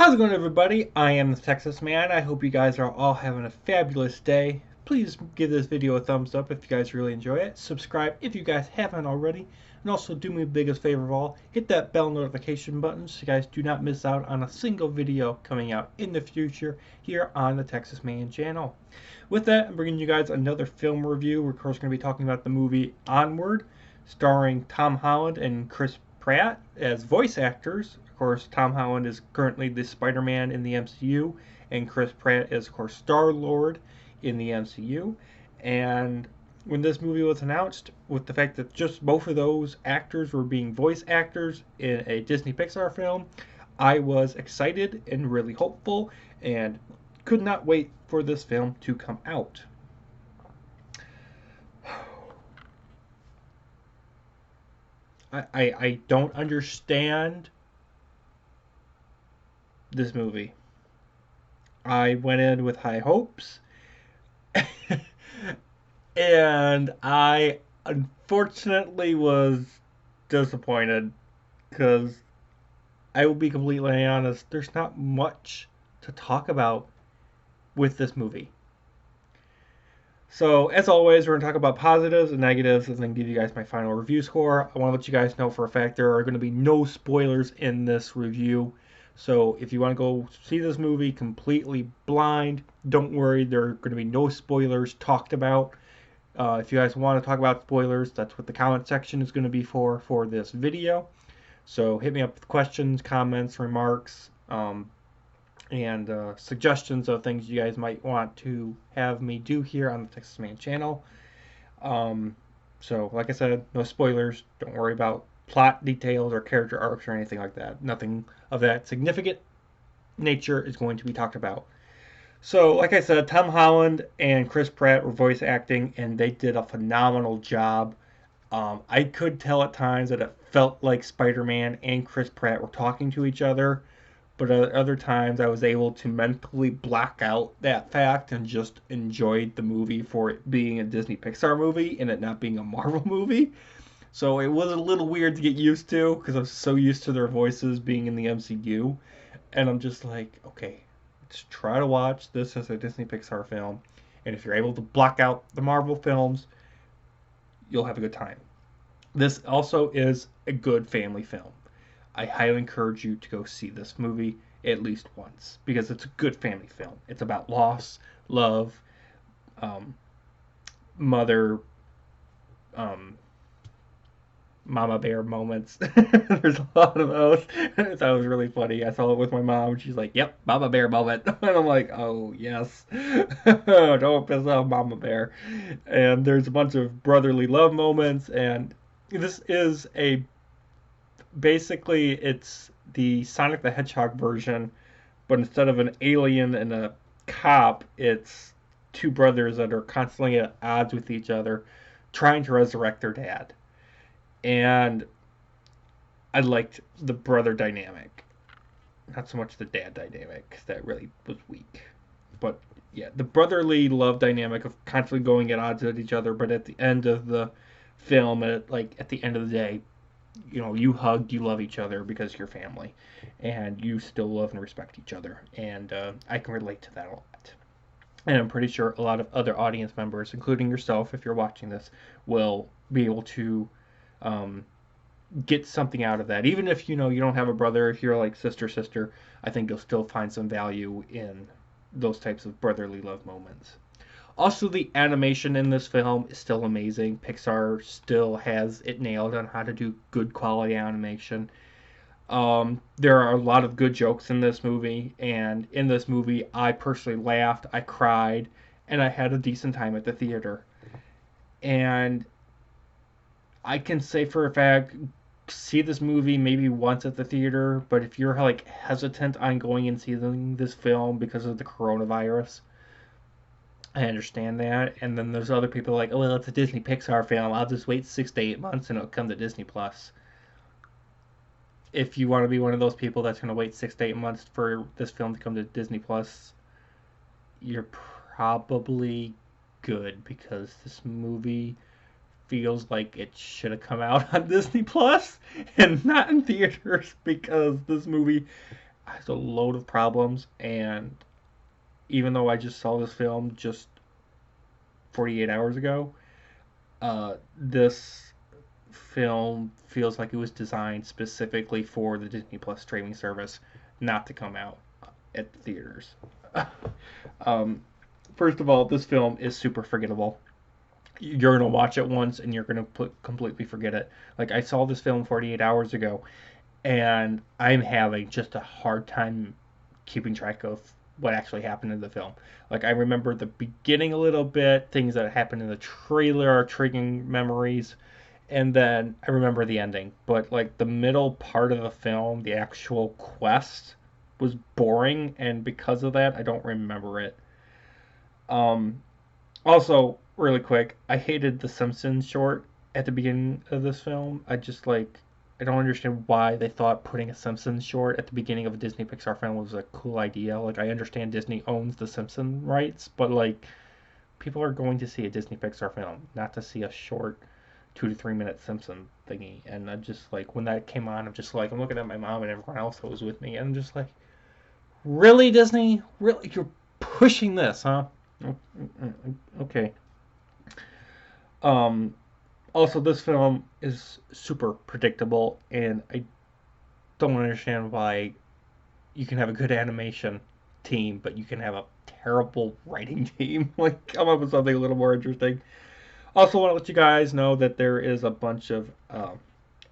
How's it going, everybody? I am the Texas Man. I hope you guys are all having a fabulous day. Please give this video a thumbs up if you guys really enjoy it. Subscribe if you guys haven't already. And also do me the biggest favor of all, hit that bell notification button so you guys do not miss out on a single video coming out in the future here on the Texas Man channel. With that, I'm bringing you guys another film review. We're of course going to be talking about the movie Onward, starring Tom Holland and Chris Pratt as voice actors. Of course, Tom Holland is currently the Spider-Man in the MCU, and Chris Pratt is, of course, Star-Lord in the MCU. And when this movie was announced, with the fact that just both of those actors were being voice actors in a Disney Pixar film, I was excited and really hopeful and could not wait for this film to come out. I don't understand this movie. I went in with high hopes, and I unfortunately was disappointed because I will be completely honest, there's not much to talk about with this movie. So, as always, we're going to talk about positives and negatives and then give you guys my final review score. I want to let you guys know for a fact there are going to be no spoilers in this review. So, if you want to go see this movie completely blind, don't worry, there are going to be no spoilers talked about. If you guys want to talk about spoilers, that's what the comment section is going to be for this video. So, hit me up with questions, comments, remarks, and suggestions of things you guys might want to have me do here on the Texas Man channel. So, like I said, no spoilers. Don't worry about plot details or character arcs or anything like that. Nothing of that significant nature is going to be talked about. So, like I said, Tom Holland and Chris Pratt were voice acting, and they did a phenomenal job. I could tell at times that it felt like Spider-Man and Chris Pratt were talking to each other, but at other times I was able to mentally block out that fact and just enjoyed the movie for it being a Disney Pixar movie and it not being a Marvel movie. So it was a little weird to get used to because I'm so used to their voices being in the MCU. And I'm just like, okay, let's try to watch this as a Disney Pixar film. And if you're able to block out the Marvel films, you'll have a good time. This also is a good family film. I highly encourage you to go see this movie at least once because it's a good family film. It's about loss, love, um, mother, um, mama bear moments. There's a lot of those. That was really funny. I saw it with my mom. She's like, "Yep, mama bear moment," and I'm like, "Oh yes, don't piss off mama bear." And there's a bunch of brotherly love moments, and this is a basically it's the Sonic the Hedgehog version, but instead of an alien and a cop, it's two brothers that are constantly at odds with each other, trying to resurrect their dad. And I liked the brother dynamic, not so much the dad dynamic, because that really was weak. But yeah, the brotherly love dynamic of constantly going at odds with each other, but at the end of the film, at the end of the day, you hug, you love each other because you're family, and you still love and respect each other. And I can relate to that a lot. And I'm pretty sure a lot of other audience members, including yourself, if you're watching this, will be able to get something out of that. Even if you don't have a brother, if you're like sister, I think you'll still find some value in those types of brotherly love moments. Also, the animation in this film is still amazing. Pixar still has it nailed on how to do good quality animation. There are a lot of good jokes in this movie, and in this movie, I personally laughed, I cried, and I had a decent time at the theater. And I can say for a fact, see this movie maybe once at the theater, but if you're like hesitant on going and seeing this film because of the coronavirus, I understand that. And then there's other people like, oh, well, it's a Disney Pixar film. I'll just wait 6 to 8 months and it'll come to Disney Plus. If you want to be one of those people that's going to wait 6 to 8 months for this film to come to Disney Plus, you're probably good because this movie feels like it should have come out on Disney Plus and not in theaters because this movie has a load of problems, and even though I just saw this film just 48 hours ago, this film feels like it was designed specifically for the Disney Plus streaming service, not to come out at the theaters. um, First of all, this film is super forgettable. You're gonna watch it once and you're gonna completely forget it. Like, I saw this film 48 hours ago, and I'm having just a hard time keeping track of what actually happened in the film. Like, I remember the beginning a little bit, things that happened in the trailer are triggering memories, and then I remember the ending. But like the middle part of the film, the actual quest was boring, and because of that, I don't remember it. Um, Also, really quick, I hated the Simpsons short at the beginning of this film. I don't understand why they thought putting a Simpsons short at the beginning of a Disney Pixar film was a cool idea. Like, I understand Disney owns the Simpsons rights, but like people are going to see a Disney Pixar film, not to see a short 2 to 3 minute Simpson thingy. And I'm just like, when that came on, I'm looking at my mom and everyone else that was with me, and I'm just like, really, Disney? Really? You're pushing this, huh? Okay. Um, Also, this film is super predictable, and I don't understand why you can have a good animation team, but you can have a terrible writing team. Like, come up with something a little more interesting. Also, want to let you guys know that there is a bunch of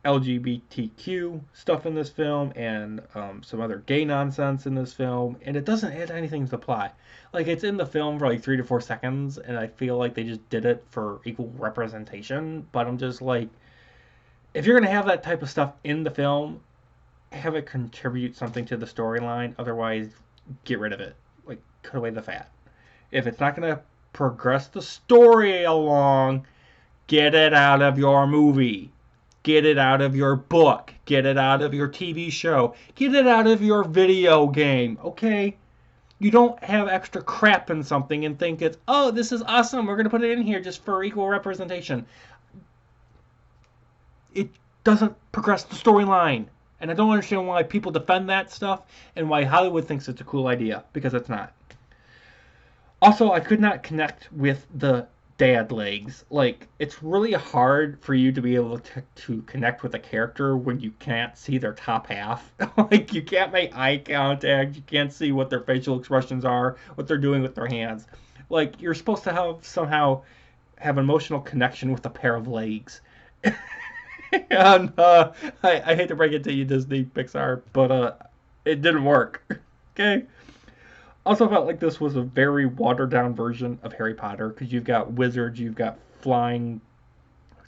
LGBTQ stuff in this film and some other gay nonsense in this film, and it doesn't add anything to the plot. Like, it's in the film for like 3 to 4 seconds, and I feel like they just did it for equal representation. But I'm just like, if you're gonna have that type of stuff in the film, have it contribute something to the storyline. Otherwise, get rid of it. Like, cut away the fat. If it's not gonna progress the story along, get it out of your movie. Get it out of your book. Get it out of your TV show. Get it out of your video game. Okay? You don't have extra crap in something and think it's, oh, this is awesome. We're going to put it in here just for equal representation. It doesn't progress the storyline. And I don't understand why people defend that stuff and why Hollywood thinks it's a cool idea, because it's not. Also, I could not connect with the dad legs. Like, it's really hard for you to be able to connect with a character when you can't see their top half. Like, you can't make eye contact, you can't see what their facial expressions are, what they're doing with their hands. Like, you're supposed to have somehow have an emotional connection with a pair of legs. And I hate to break it to you, Disney, Pixar, but it didn't work. Okay? Also felt like this was a very watered down version of Harry Potter, because you've got wizards, you've got flying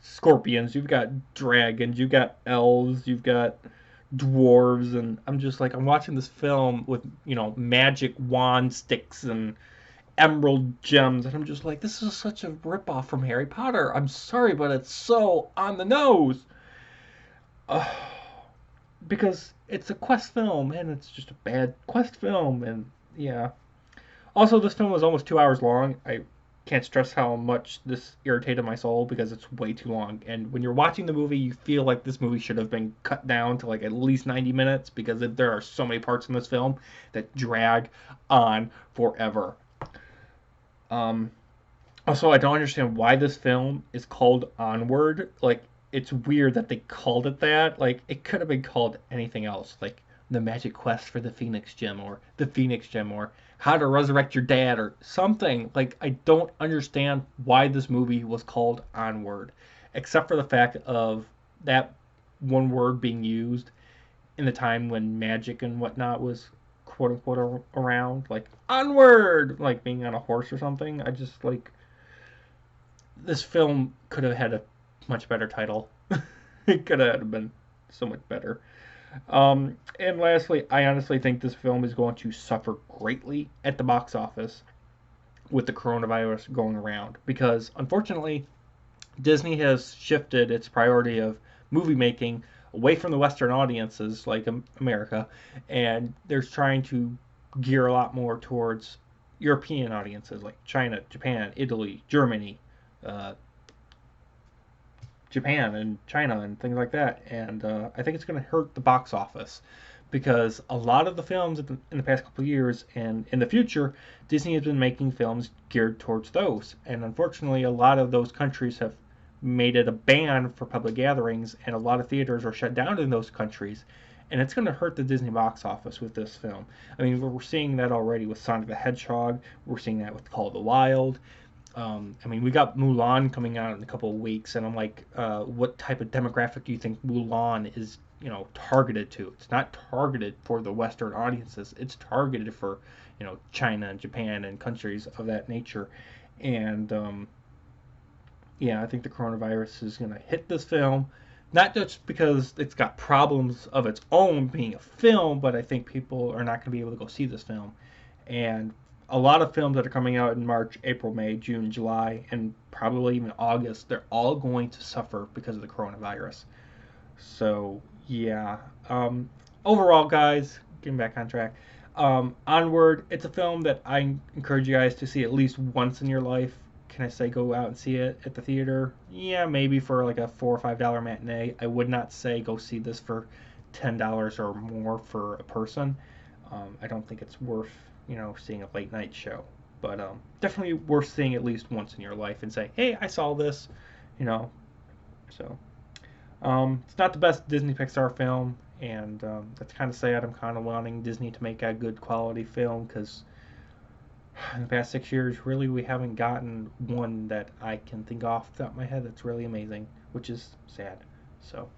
scorpions, you've got dragons, you've got elves, you've got dwarves, and I'm just like, I'm watching this film with, magic wand sticks and emerald gems, and I'm just like, this is such a ripoff from Harry Potter. I'm sorry, but it's so on the nose. Because it's a quest film, and it's just a bad quest film, and yeah. Also, this film was almost 2 hours long. I can't stress how much this irritated my soul, because it's way too long. And when you're watching the movie, you feel like this movie should have been cut down to like at least 90 minutes, because there are so many parts in this film that drag on forever. Um, Also, I don't understand why this film is called Onward. Like, it's weird that they called it that. Like, it could have been called anything else, like The Magic Quest for the Phoenix Gem, or The Phoenix Gem, or How to Resurrect Your Dad, or something. Like, I don't understand why this movie was called Onward, except for the fact of that one word being used in the time when magic and whatnot was quote unquote around, like onward, like being on a horse or something. I just like, this film could have had a much better title. It could have been so much better. And lastly, I honestly think this film is going to suffer greatly at the box office with the coronavirus going around, because unfortunately, Disney has shifted its priority of movie making away from the Western audiences like America, and they're trying to gear a lot more towards European audiences like China, Japan, Italy, Germany, uh, Japan and China and things like that. And I think it's going to hurt the box office, because a lot of the films in the past couple of years and in the future, Disney has been making films geared towards those. And unfortunately, a lot of those countries have made it a ban for public gatherings, and a lot of theaters are shut down in those countries. And it's going to hurt the Disney box office with this film. I mean, we're seeing that already with Sonic the Hedgehog. We're seeing that with Call of the Wild. I mean, we got Mulan coming out in a couple of weeks, and I'm like, what type of demographic do you think Mulan is, targeted to? It's not targeted for the Western audiences. It's targeted for, China and Japan and countries of that nature. And yeah, I think the coronavirus is going to hit this film, not just because it's got problems of its own being a film, but I think people are not going to be able to go see this film. And a lot of films that are coming out in March, April, May, June, July, and probably even August, they're all going to suffer because of the coronavirus. So, yeah. Overall, guys, getting back on track. Onward, it's a film that I encourage you guys to see at least once in your life. Can I say go out and see it at the theater? Yeah, maybe for like a $4 or $5 matinee. I would not say go see this for $10 or more for a person. I don't think it's worth, seeing a late night show. But definitely worth seeing at least once in your life and say, hey, I saw this, you know. So it's not the best Disney Pixar film, and that's kind of sad. I'm kind of wanting Disney to make a good quality film because in the past 6 years, really, we haven't gotten one that I can think off the top of my head that's really amazing, which is sad. So,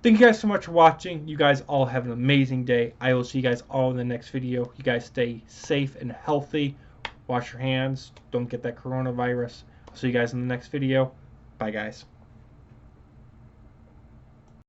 thank you guys so much for watching. You guys all have an amazing day. I will see you guys all in the next video. You guys stay safe and healthy. Wash your hands. Don't get that coronavirus. I'll see you guys in the next video. Bye, guys.